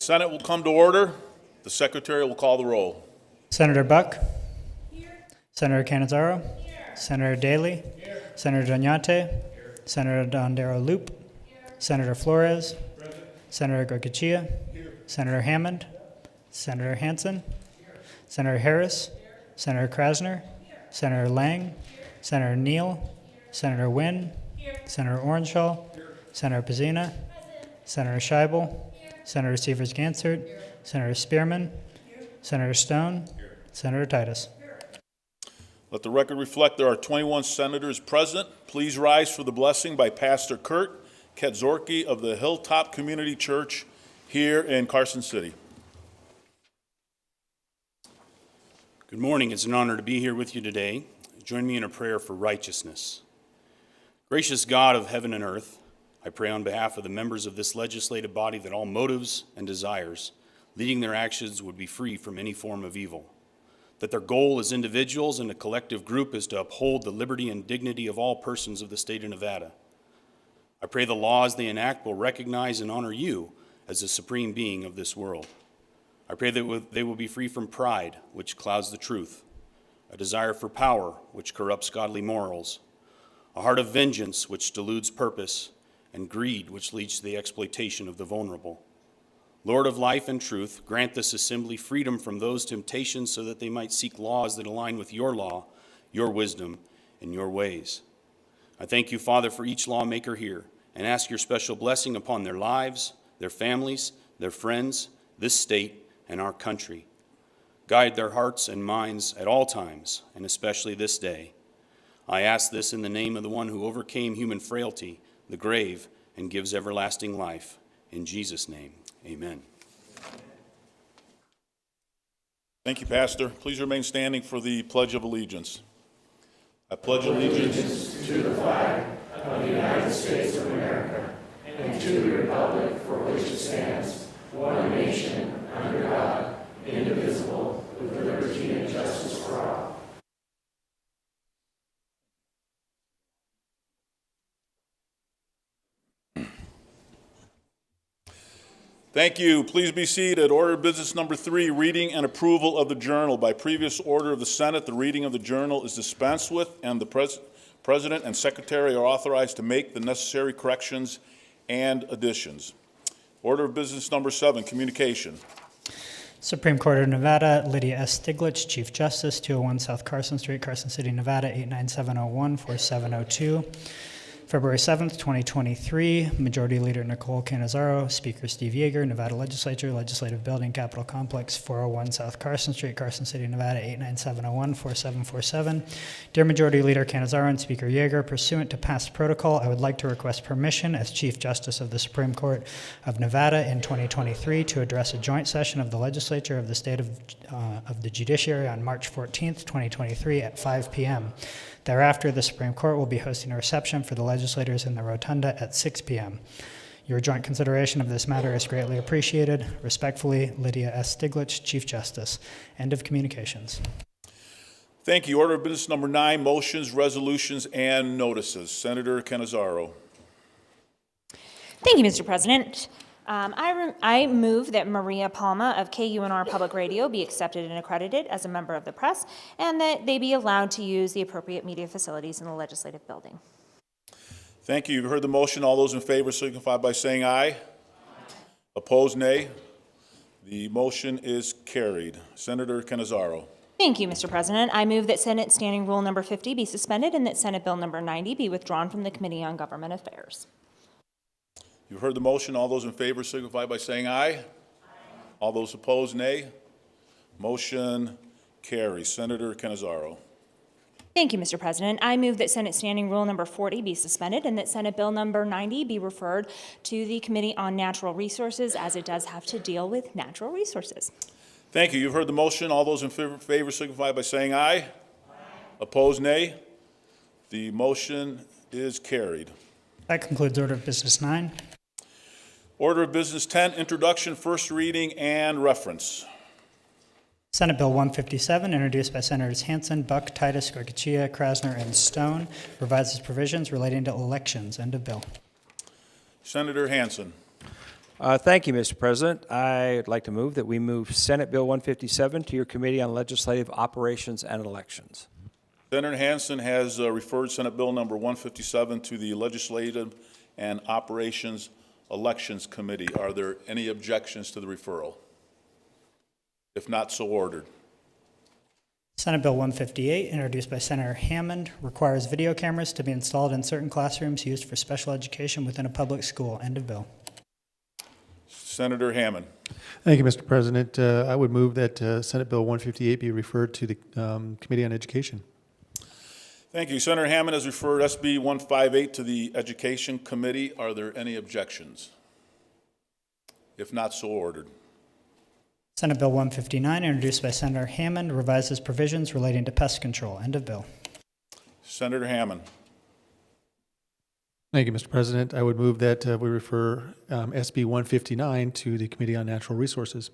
Senate will come to order. The Secretary will call the roll. Senator Buck? Here. Senator Cannizzaro? Here. Senator Daly? Here. Senator Doñate? Here. Senator Dondero Loop? Here. Senator Flores? Present. Senator Goycochea? Here. Senator Hammond? Senator Hansen? Here. Senator Harris? Here. Senator Krasner? Here. Senator Lang? Here. Senator Neal? Here. Senator Wynn? Here. Senator Orenshaw? Here. Senator Pizzina? Present. Senator Scheibel? Here. Senator Sievers-Gansert? Here. Senator Spearman? Here. Senator Stone? Here. Senator Titus? Here. Let the record reflect there are 21 senators present. Please rise for the blessing by Pastor Kurt Kaczorki of the Hilltop Community Church here in Carson City. Good morning. It's an honor to be here with you today. Join me in a prayer for righteousness. Gracious God of heaven and earth, I pray on behalf of the members of this legislative body that all motives and desires leading their actions would be free from any form of evil, that their goal as individuals and a collective group is to uphold the liberty and dignity of all persons of the state of Nevada. I pray the laws they enact will recognize and honor you as the supreme being of this world. I pray that they will be free from pride, which clouds the truth, a desire for power, which corrupts godly morals, a heart of vengeance, which deludes purpose, and greed, which leads to the exploitation of the vulnerable. Lord of life and truth, grant this assembly freedom from those temptations so that they might seek laws that align with your law, your wisdom, and your ways. I thank you, Father, for each lawmaker here and ask your special blessing upon their lives, their families, their friends, this state, and our country. Guide their hearts and minds at all times, and especially this day. I ask this in the name of the one who overcame human frailty, the grave, and gives everlasting life. In Jesus' name, amen. Thank you, Pastor. Please remain standing for the Pledge of Allegiance. I pledge allegiance to the flag of the United States of America and to the republic for which it stands, one nation, under God, indivisible, with liberty and justice for all. Thank you. Please be seated. Order of business number 3, reading and approval of the journal. By previous order of the Senate, the reading of the journal is dispensed with, and the President and Secretary are authorized to make the necessary corrections and additions. Order of business number 7, communication. Supreme Court of Nevada, Lydia S. Stiglitz, Chief Justice, 201 South Carson Street, Carson City, Nevada, 89701-4702. February 7th, 2023, Majority Leader Nicole Cannizzaro, Speaker Steve Yeager, Nevada Legislature, Legislative Building, Capitol Complex, 401 South Carson Street, Carson City, Nevada, 89701-4747. Dear Majority Leader Cannizzaro and Speaker Yeager, pursuant to past protocol, I would like to request permission as Chief Justice of the Supreme Court of Nevada in 2023 to address a joint session of the Legislature of the State of the Judiciary on March 14th, 2023 at 5 p.m. Thereafter, the Supreme Court will be hosting a reception for the legislators in the Rotunda at 6 p.m. Your joint consideration of this matter is greatly appreciated. Respectfully, Lydia S. Stiglitz, Chief Justice. End of communications. Thank you. Order of business number 9, motions, resolutions, and notices. Senator Cannizzaro. Thank you, Mr. President. I move that Maria Palma of KUNR Public Radio be accepted and accredited as a member of the press, and that they be allowed to use the appropriate media facilities in the legislative building. Thank you. You've heard the motion. All those in favor signify by saying aye. Aye. Opposed, nay. The motion is carried. Senator Cannizzaro. Thank you, Mr. President. I move that Senate Standing Rule number 50 be suspended and that Senate Bill number 90 be withdrawn from the Committee on Government Affairs. You've heard the motion. All those in favor signify by saying aye. Aye. All those opposed, nay. Motion carries. Senator Cannizzaro. Thank you, Mr. President. I move that Senate Standing Rule number 40 be suspended and that Senate Bill number 90 be referred to the Committee on Natural Resources, as it does have to deal with natural resources. Thank you. You've heard the motion. All those in favor signify by saying aye. Aye. Opposed, nay. The motion is carried. That concludes Order of Business 9. Order of business 10, introduction, first reading, and reference. Senate Bill 157, introduced by Senators Hansen, Buck, Titus, Goycochea, Krasner, and Stone, revises provisions relating to elections. End of bill. Senator Hansen. Thank you, Mr. President. I'd like to move that we move Senate Bill 157 to your Committee on Legislative Operations and Elections. Senator Hansen has referred Senate Bill number 157 to the Legislative and Operations Elections Committee. Are there any objections to the referral? If not, so ordered. Senate Bill 158, introduced by Senator Hammond, requires video cameras to be installed in certain classrooms used for special education within a public school. End of bill. Senator Hammond. Thank you, Mr. President. I would move that Senate Bill 158 be referred to the Committee on Education. Thank you. Senator Hammond has referred SB 158 to the Education Committee. Are there any objections? If not, so ordered. Senate Bill 159, introduced by Senator Hammond, revises provisions relating to pest control. End of bill. Senator Hammond. Thank you, Mr. President. I would move that we refer SB 159 to the Committee on Natural Resources.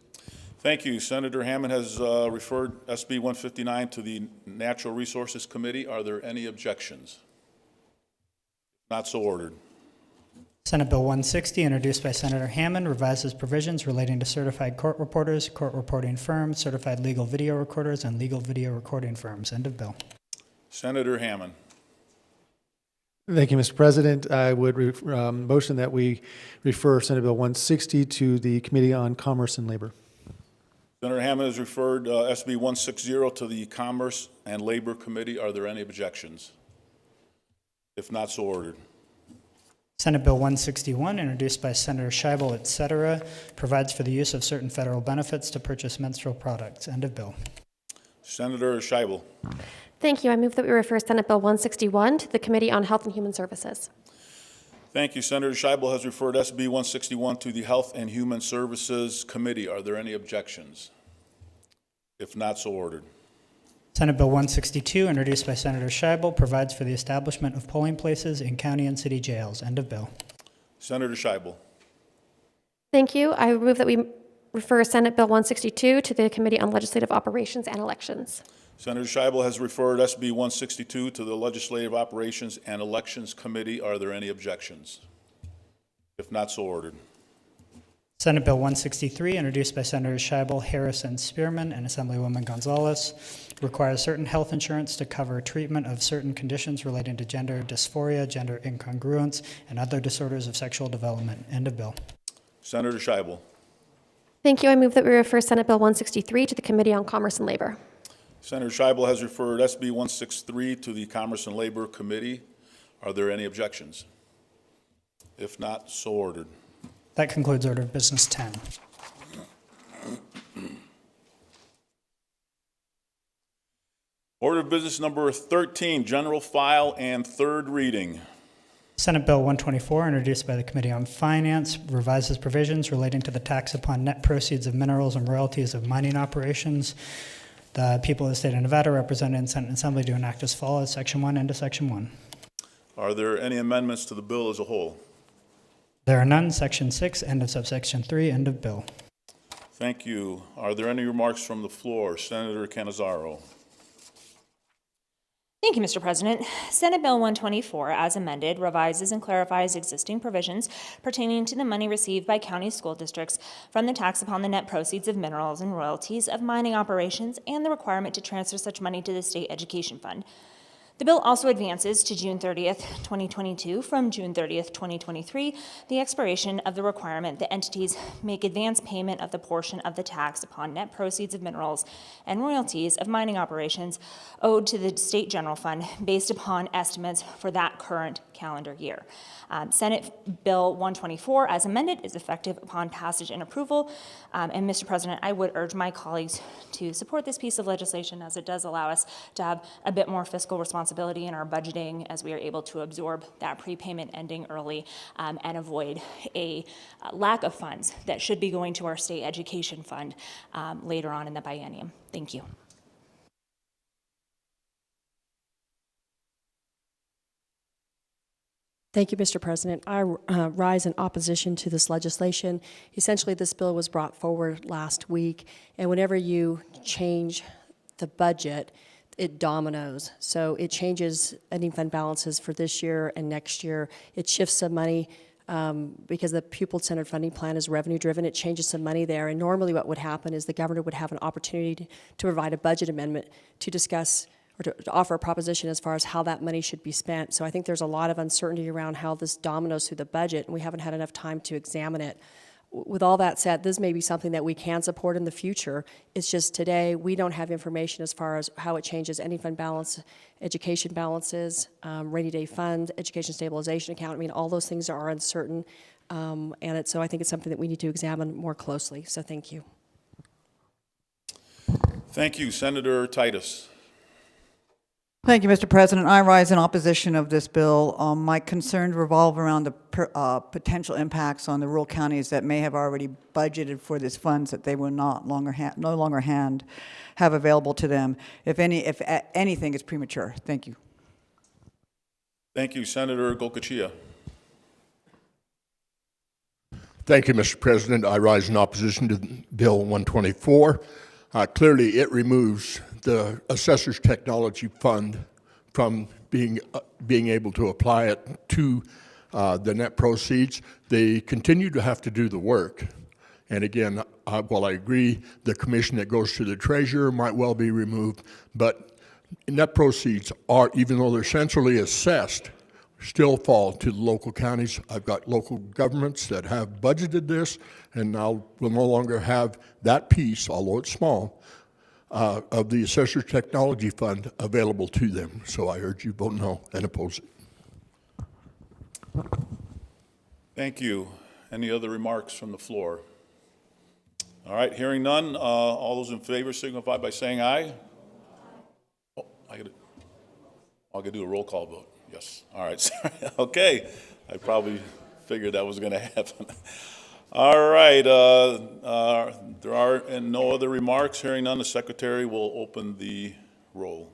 Thank you. Senator Hammond has referred SB 159 to the Natural Resources Committee. Are there any objections? Not so ordered. Senate Bill 160, introduced by Senator Hammond, revises provisions relating to certified court reporters, court reporting firms, certified legal video recorders, and legal video recording firms. End of bill. Senator Hammond. Thank you, Mr. President. I would motion that we refer Senate Bill 160 to the Committee on Commerce and Labor. Senator Hammond has referred SB 160 to the Commerce and Labor Committee. Are there any objections? If not, so ordered. Senate Bill 161, introduced by Senator Scheibel, et cetera, provides for the use of certain federal benefits to purchase menstrual products. End of bill. Senator Scheibel. Thank you. I move that we refer Senate Bill 161 to the Committee on Health and Human Services. Thank you. Senator Scheibel has referred SB 161 to the Health and Human Services Committee. Are there any objections? If not, so ordered. Senate Bill 162, introduced by Senator Scheibel, provides for the establishment of polling places in county and city jails. End of bill. Senator Scheibel. Thank you. I move that we refer Senate Bill 162 to the Committee on Legislative Operations and Elections. Senator Scheibel has referred SB 162 to the Legislative Operations and Elections Committee. Are there any objections? If not, so ordered. Senate Bill 163, introduced by Senators Scheibel, Harris, and Spearman, and Assemblywoman Gonzalez, requires certain health insurance to cover treatment of certain conditions relating to gender dysphoria, gender incongruence, and other disorders of sexual development. End of bill. Senator Scheibel. Thank you. I move that we refer Senate Bill 163 to the Committee on Commerce and Labor. Senator Scheibel has referred SB 163 to the Commerce and Labor Committee. Are there any objections? If not, so ordered. That concludes order of business 10. Order of business number 13, general file and third reading. Senate Bill 124, introduced by the Committee on Finance, revises provisions relating to the tax upon net proceeds of minerals and royalties of mining operations. The people of the state of Nevada, represented in Senate and Assembly, do enact as follows. Section 1, end of Section 1. Are there any amendments to the bill as a whole? There are none. Section 6, end of subsection 3, end of bill. Thank you. Are there any remarks from the floor? Senator Cannizzaro. Thank you, Mr. President. Senate Bill 124, as amended, revises and clarifies existing provisions pertaining to the money received by county school districts from the tax upon the net proceeds of minerals and royalties of mining operations and the requirement to transfer such money to the state education fund. The bill also advances to June 30th, 2022 from June 30th, 2023, the expiration of the requirement that entities make advance payment of the portion of the tax upon net proceeds of minerals and royalties of mining operations owed to the state general fund based upon estimates for that current calendar year. Senate Bill 124, as amended, is effective upon passage and approval. And Mr. President, I would urge my colleagues to support this piece of legislation, as it does allow us to have a bit more fiscal responsibility in our budgeting as we are able to absorb that prepayment ending early and avoid a lack of funds that should be going to our state education fund later on in the biennium. Thank you. Thank you, Mr. President. I rise in opposition to this legislation. Essentially, this bill was brought forward last week, and whenever you change the budget, it dominoes. So it changes ending fund balances for this year and next year. It shifts some money because the pupil-centered funding plan is revenue-driven. It changes some money there, and normally what would happen is the governor would have an opportunity to provide a budget amendment to discuss or to offer a proposition as far as how that money should be spent. So I think there's a lot of uncertainty around how this dominoes through the budget, and we haven't had enough time to examine it. With all that said, this may be something that we can support in the future. It's just today we don't have information as far as how it changes any fund balance, education balances, rainy day fund, education stabilization account. I mean, all those things are uncertain, so I think it's something that we need to examine more closely. So thank you. Thank you. Senator Titus. Thank you, Mr. President. I rise in opposition of this bill. My concerns revolve around the potential impacts on the rural counties that may have already budgeted for these funds that they will no longer have available to them. If anything, it's premature. Thank you. Thank you. Senator Golkachia. Thank you, Mr. President. I rise in opposition to Bill 124. Clearly, it removes the Assessor's Technology Fund from being able to apply it to the net proceeds. They continue to have to do the work. And again, while I agree the commission that goes to the treasurer might well be removed, but net proceeds are, even though they're centrally assessed, still fall to the local counties. I've got local governments that have budgeted this and now will no longer have that piece, although it's small, of the Assessor's Technology Fund available to them. So I urge you vote no and oppose it. Thank you. Any other remarks from the floor? All right, hearing none, all those in favor signify by saying aye. Oh, I gotta do a roll call vote. Yes. All right. Sorry. Okay. I probably figured that was going to happen. All right. There are no other remarks. Hearing none, the secretary will open the roll.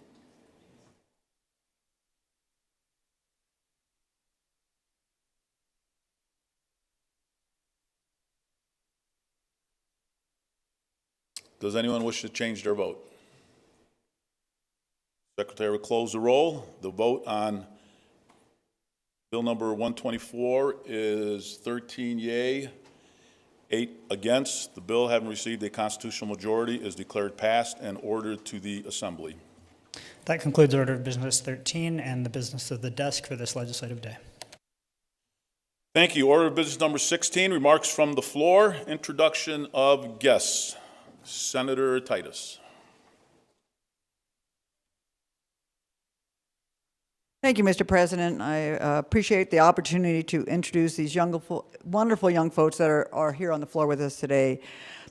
Does anyone wish to change their vote? Secretary will close the roll. The vote on Bill number 124 is 13 yea, 8 against. The bill, having received a constitutional majority, is declared passed and ordered to the Assembly. That concludes order of business 13 and the business of the desk for this legislative day. Thank you. Order of business number 16, remarks from the floor. Introduction of guests. Senator Titus. Thank you, Mr. President. I appreciate the opportunity to introduce these wonderful young folks that are here on the floor with us today.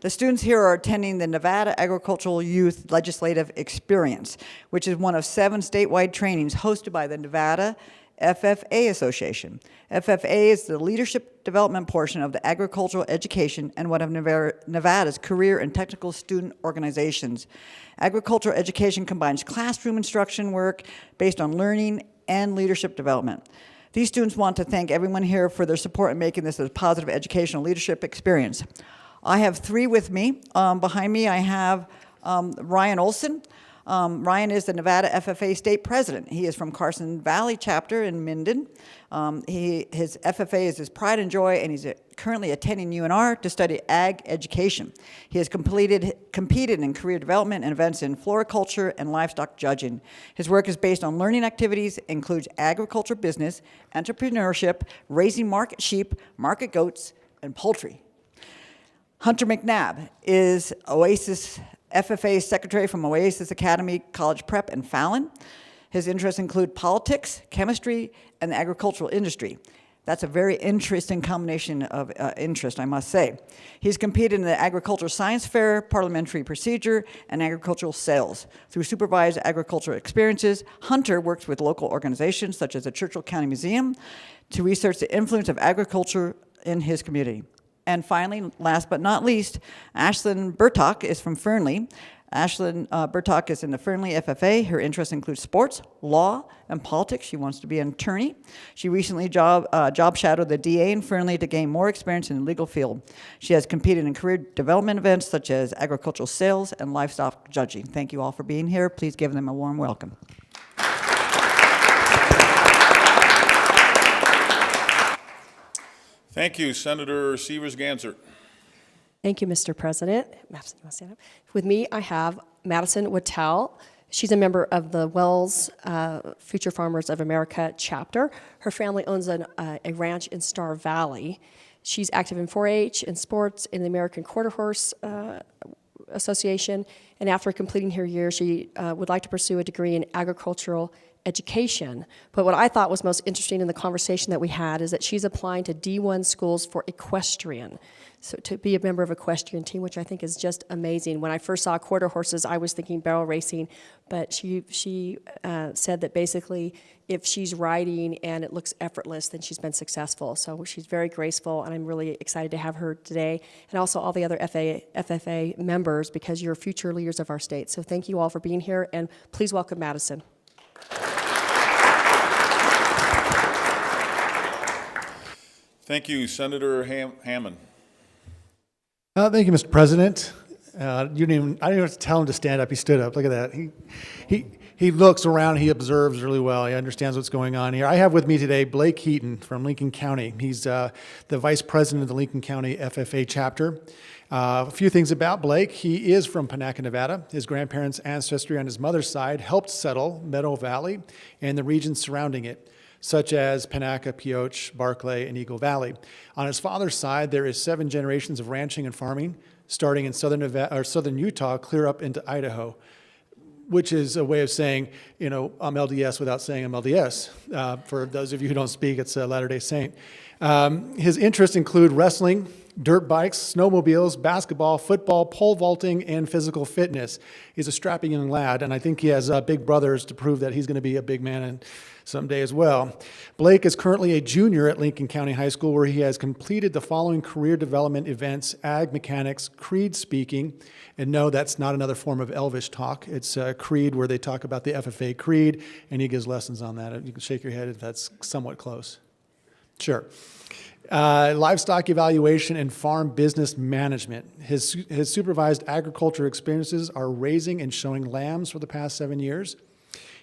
The students here are attending the Nevada Agricultural Youth Legislative Experience, which is one of 7 statewide trainings hosted by the Nevada FFA Association. FFA is the leadership development portion of the agricultural education and one of Nevada's career and technical student organizations. Agricultural education combines classroom instruction work based on learning and leadership development. These students want to thank everyone here for their support in making this a positive educational leadership experience. I have 3 with me. Behind me I have Ryan Olson. Ryan is the Nevada FFA state president. He is from Carson Valley chapter in Minden. His FFA is his pride and joy, and he's currently attending UNR to study ag education. He has competed in career development and events in floriculture and livestock judging. His work is based on learning activities, includes agriculture business, entrepreneurship, raising market sheep, market goats, and poultry. Hunter McNabb is Oasis FFA secretary from Oasis Academy College Prep in Fallon. His interests include politics, chemistry, and the agricultural industry. That's a very interesting combination of interest, I must say. He's competed in the agricultural science fair, parliamentary procedure, and agricultural sales. Through supervised agricultural experiences, Hunter works with local organizations such as the Churchill County Museum to research the influence of agriculture in his community. And finally, last but not least, Ashlyn Burtock is from Fernley. Ashlyn Burtock is in the Fernley FFA. Her interests include sports, law, and politics. She wants to be an attorney. She recently job shadowed the DA in Fernley to gain more experience in the legal field. She has competed in career development events such as agricultural sales and livestock judging. Thank you all for being here. Please give them a warm welcome. Thank you. Senator Severs-Gansert. Thank you, Mr. President. Madison, you want to stand up? With me, I have Madison Wattell. She's a member of the Wells Future Farmers of America chapter. Her family owns a ranch in Star Valley. She's active in 4-H, in sports, in the American Quarter Horse Association, and after completing her year, she would like to pursue a degree in agricultural education. But what I thought was most interesting in the conversation that we had is that she's applying to D1 schools for equestrian. So to be a member of equestrian team, which I think is just amazing. When I first saw quarter horses, I was thinking barrel racing, but she said that basically if she's riding and it looks effortless, then she's been successful. So she's very graceful, and I'm really excited to have her today, and also all the other FFA members, because you're future leaders of our state. So thank you all for being here, and please welcome Madison. Thank you. Senator Hammond. Thank you, Mr. President. I didn't even have to tell him to stand up. He stood up. Look at that. He looks around. He observes really well. He understands what's going on here. I have with me today Blake Heaton from Lincoln County. He's the vice president of the Lincoln County FFA chapter. A few things about Blake. He is from Panaca, Nevada. His grandparents' ancestry on his mother's side helped settle Meadow Valley and the regions surrounding it, such as Panaca, Pioche, Barclay, and Eagle Valley. On his father's side, there is 7 generations of ranching and farming, starting in southern Nevada, or southern Utah, clear up into Idaho, which is a way of saying, I'm LDS without saying I'm LDS. For those of you who don't speak, it's a Latter-day Saint. His interests include wrestling, dirt bikes, snowmobiles, basketball, football, pole vaulting, and physical fitness. He's a strapping young lad, and I think he has big brothers to prove that he's going to be a big man someday as well. Blake is currently a junior at Lincoln County High School, where he has completed the following career development events: ag mechanics, creed speaking, and no, that's not another form of Elvish talk. It's a creed where they talk about the FFA creed, and he gives lessons on that. You can shake your head if that's somewhat close. Sure. Livestock evaluation and farm business management. His supervised agriculture experiences are raising and showing lambs for the past 7 years.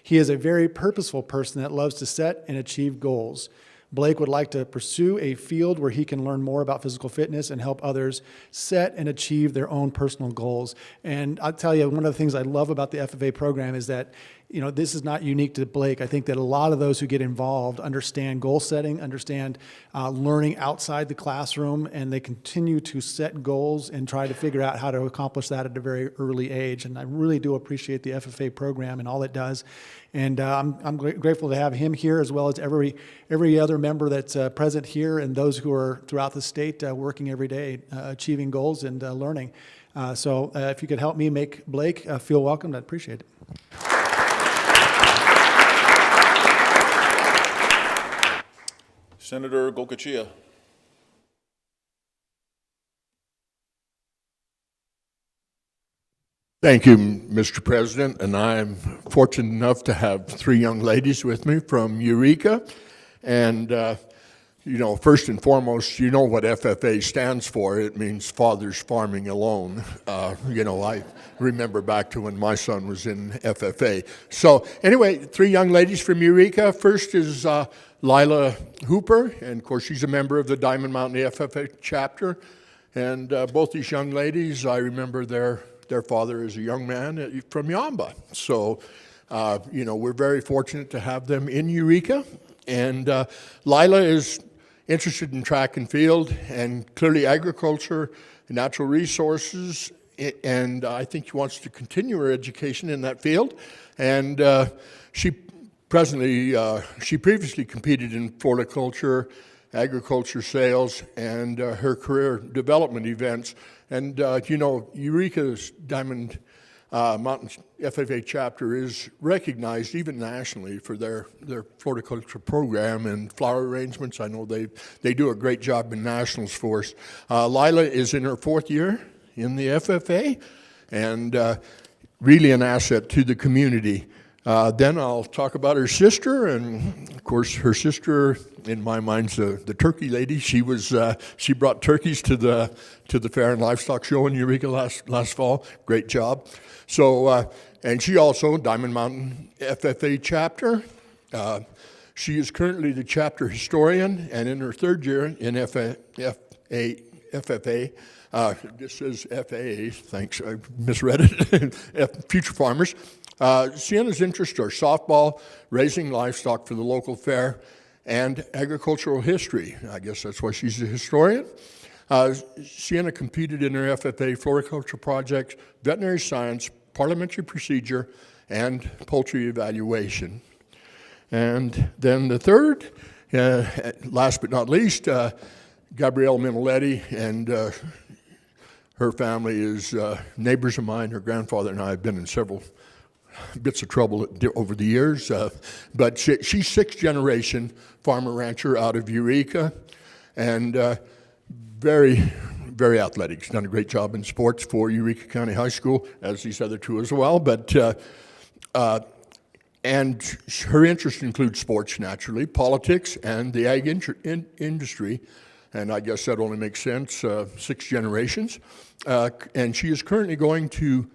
He is a very purposeful person that loves to set and achieve goals. Blake would like to pursue a field where he can learn more about physical fitness and help others set and achieve their own personal goals. And I'll tell you, one of the things I love about the FFA program is that, this is not unique to Blake. I think that a lot of those who get involved understand goal setting, understand learning outside the classroom, and they continue to set goals and try to figure out how to accomplish that at a very early age. And I really do appreciate the FFA program and all it does. And I'm grateful to have him here, as well as every other member that's present here, and those who are throughout the state working every day, achieving goals and learning. So if you could help me make Blake feel welcome, I'd appreciate it. Senator Golkachia. Thank you, Mr. President, and I'm fortunate enough to have 3 young ladies with me from Eureka. And, first and foremost, you know what FFA stands for. It means Fathers Farming Alone. I remember back to when my son was in FFA. So anyway, 3 young ladies from Eureka. First is Lila Hooper, and of course she's a member of the Diamond Mountain FFA chapter. And both these young ladies, I remember their father is a young man from Yamba. So, we're very fortunate to have them in Eureka. And Lila is interested in track and field, and clearly agriculture, natural resources, and I think she wants to continue her education in that field. And she previously competed in floriculture, agriculture sales, and her career development events. And, Eureka's Diamond Mountain FFA chapter is recognized even nationally for their floriculture program and flower arrangements. I know they do a great job in nationals for us. Lila is in her 4th year in the FFA, and really an asset to the community. Then I'll talk about her sister, and of course her sister, in my mind, is the turkey lady. She brought turkeys to the Fair and Livestock Show in Eureka last fall. Great job. So, and she also Diamond Mountain FFA chapter. She is currently the chapter historian and in her third year in FFA. This says FAA, thanks, I misread it, Future Farmers. Sienna's interests are softball, raising livestock for the local fair, and agricultural history. I guess that's why she's a historian. Sienna competed in her FFA floriculture projects, veterinary science, parliamentary procedure, and poultry evaluation. And then the third, last but not least, Gabrielle Minoletti, and her family is neighbors of mine. Her grandfather and I have been in several bits of trouble over the years, but she's sixth generation farmer rancher out of Eureka, and very, very athletic. She's done a great job in sports for Eureka County High School, as these other two as well. But and her interests include sports, naturally, politics, and the ag industry. And I guess that only makes sense, 6 generations. And she is currently going to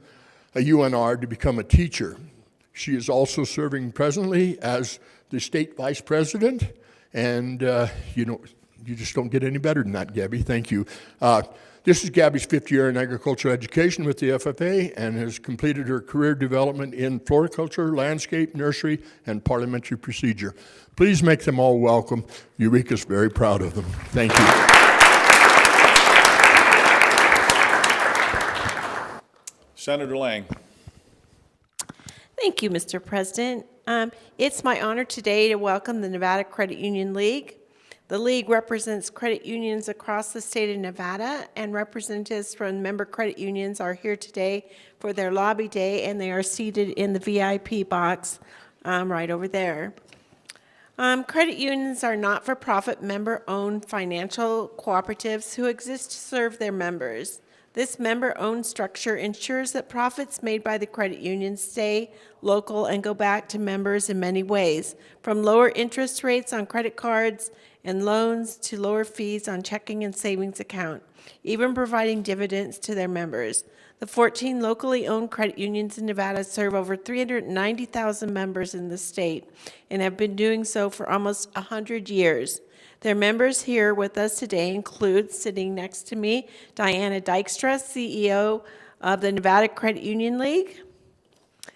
a UNR to become a teacher. She is also serving presently as the state vice president. And, you just don't get any better than that, Gabby. Thank you. This is Gabby's 5th year in agricultural education with the FFA and has completed her career development in floriculture, landscape, nursery, and parliamentary procedure. Please make them all welcome. Eureka's very proud of them. Thank you. Senator Lang. Thank you, Mr. President. It's my honor today to welcome the Nevada Credit Union League. The League represents credit unions across the state of Nevada, and representatives from member credit unions are here today for their lobby day, and they are seated in the VIP box right over there. Credit unions are not-for-profit member-owned financial cooperatives who exist to serve their members. This member-owned structure ensures that profits made by the credit union stay local and go back to members in many ways, from lower interest rates on credit cards and loans to lower fees on checking and savings account, even providing dividends to their members. The 14 locally owned credit unions in Nevada serve over 390,000 members in the state and have been doing so for almost 100 years. Their members here with us today include, sitting next to me, Diana Dykstra, CEO of the Nevada Credit Union League.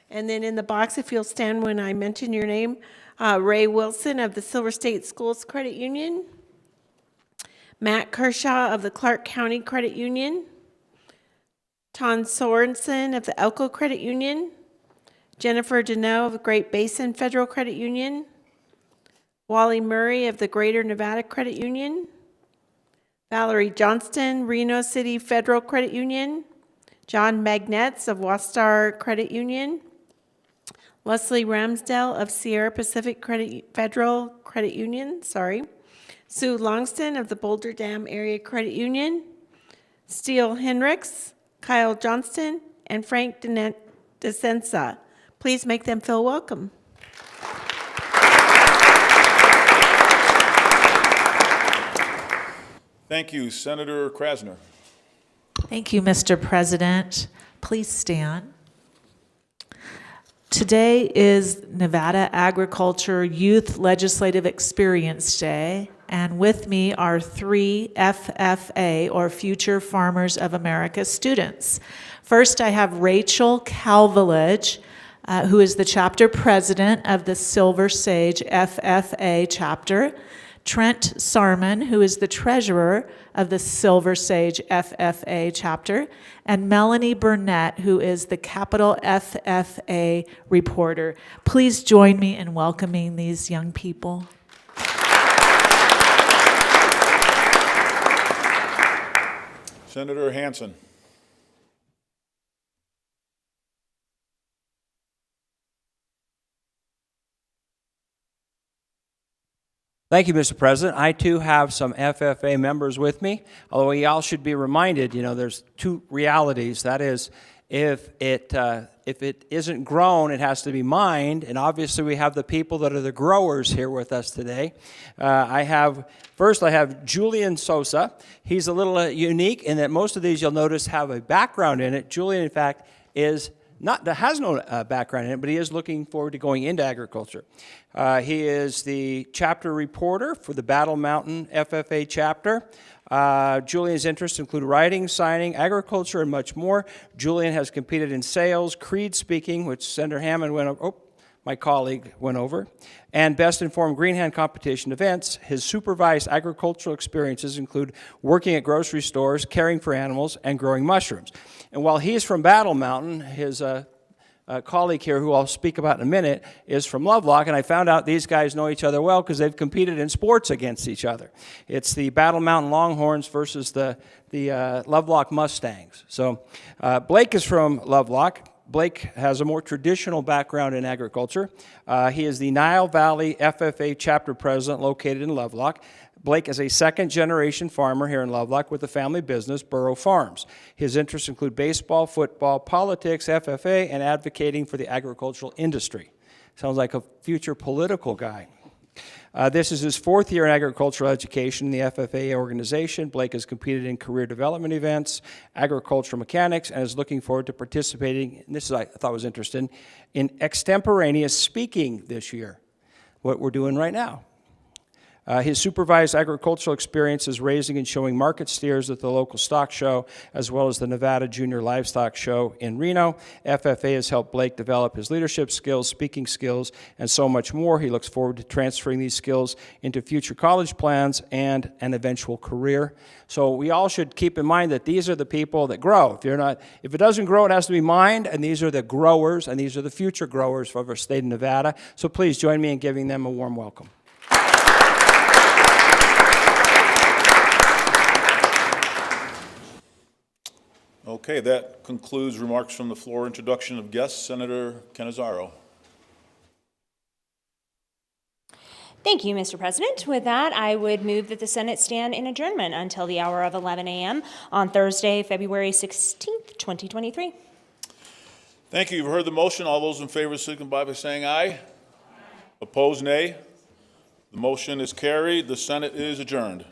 And then in the box, if you'll stand when I mention your name, Ray Wilson of the Silver State Schools Credit Union, Matt Kershaw of the Clark County Credit Union, Ton Sorensen of the Elko Credit Union, Jennifer Deneau of the Great Basin Federal Credit Union, Wally Murray of the Greater Nevada Credit Union, Valerie Johnston, Reno City Federal Credit Union, John Magnetz of Wastar Credit Union, Leslie Ramsdell of Sierra Pacific Federal Credit Union, Sue Longston of the Boulder Dam Area Credit Union, Steele Henricks, Kyle Johnston, and Frank DeSensa. Please make them feel welcome. Thank you. Senator Krasner. Thank you, Mr. President. Please stand. Today is Nevada Agriculture Youth Legislative Experience Day, and with me are 3 FFA, or Future Farmers of America students. First, I have Rachel Calvilage, who is the chapter president of the Silver Sage FFA chapter, Trent Sarman, who is the treasurer of the Silver Sage FFA chapter, and Melanie Burnett, who is the Capital FFA reporter. Please join me in welcoming these young people. Senator Hansen. Thank you, Mr. President. I, too, have some FFA members with me, although y'all should be reminded, there's 2 realities. That is, if it isn't grown, it has to be mined, and obviously we have the people that are the growers here with us today. First I have Julian Sosa. He's a little unique in that most of these, you'll notice, have a background in it. Julian, in fact, is has no background in it, but he is looking forward to going into agriculture. He is the chapter reporter for the Battle Mountain FFA chapter. Julian's interests include writing, signing, agriculture, and much more. Julian has competed in sales, creed speaking, which Senator Hammond my colleague went over, and Best Informed Green Hand competition events. His supervised agricultural experiences include working at grocery stores, caring for animals, and growing mushrooms. And while he's from Battle Mountain, his colleague here, who I'll speak about in a minute, is from Lovelock, and I found out these guys know each other well because they've competed in sports against each other. It's the Battle Mountain Longhorns versus the Lovelock Mustangs. So Blake is from Lovelock. Blake has a more traditional background in agriculture. He is the Nile Valley FFA chapter president located in Lovelock. Blake is a second-generation farmer here in Lovelock with the family business, Burrow Farms. His interests include baseball, football, politics, FFA, and advocating for the agricultural industry. Sounds like a future political guy. This is his fourth year in agricultural education in the FFA organization. Blake has competed in career development events, agricultural mechanics, and is looking forward to participating, and this is I thought was interesting, in extemporaneous speaking this year, what we're doing right now. His supervised agricultural experience is raising and showing market steers at the local stock show, as well as the Nevada Junior Livestock Show in Reno. FFA has helped Blake develop his leadership skills, speaking skills, and so much more. He looks forward to transferring these skills into future college plans and an eventual career. So we all should keep in mind that these are the people that grow. If it doesn't grow, it has to be mined, and these are the growers, and these are the future growers of our state of Nevada. So please join me in giving them a warm welcome. Okay, that concludes remarks from the floor. Introduction of guests, Senator Cannizzaro. Thank you, Mr. President. With that, I would move that the Senate stand in adjournment until the hour of 11 a.m. on Thursday, February 16th, 2023. Thank you. You've heard the motion. All those in favor signify by saying aye. Aye. Opposed, nay. The motion is carried. The Senate is adjourned.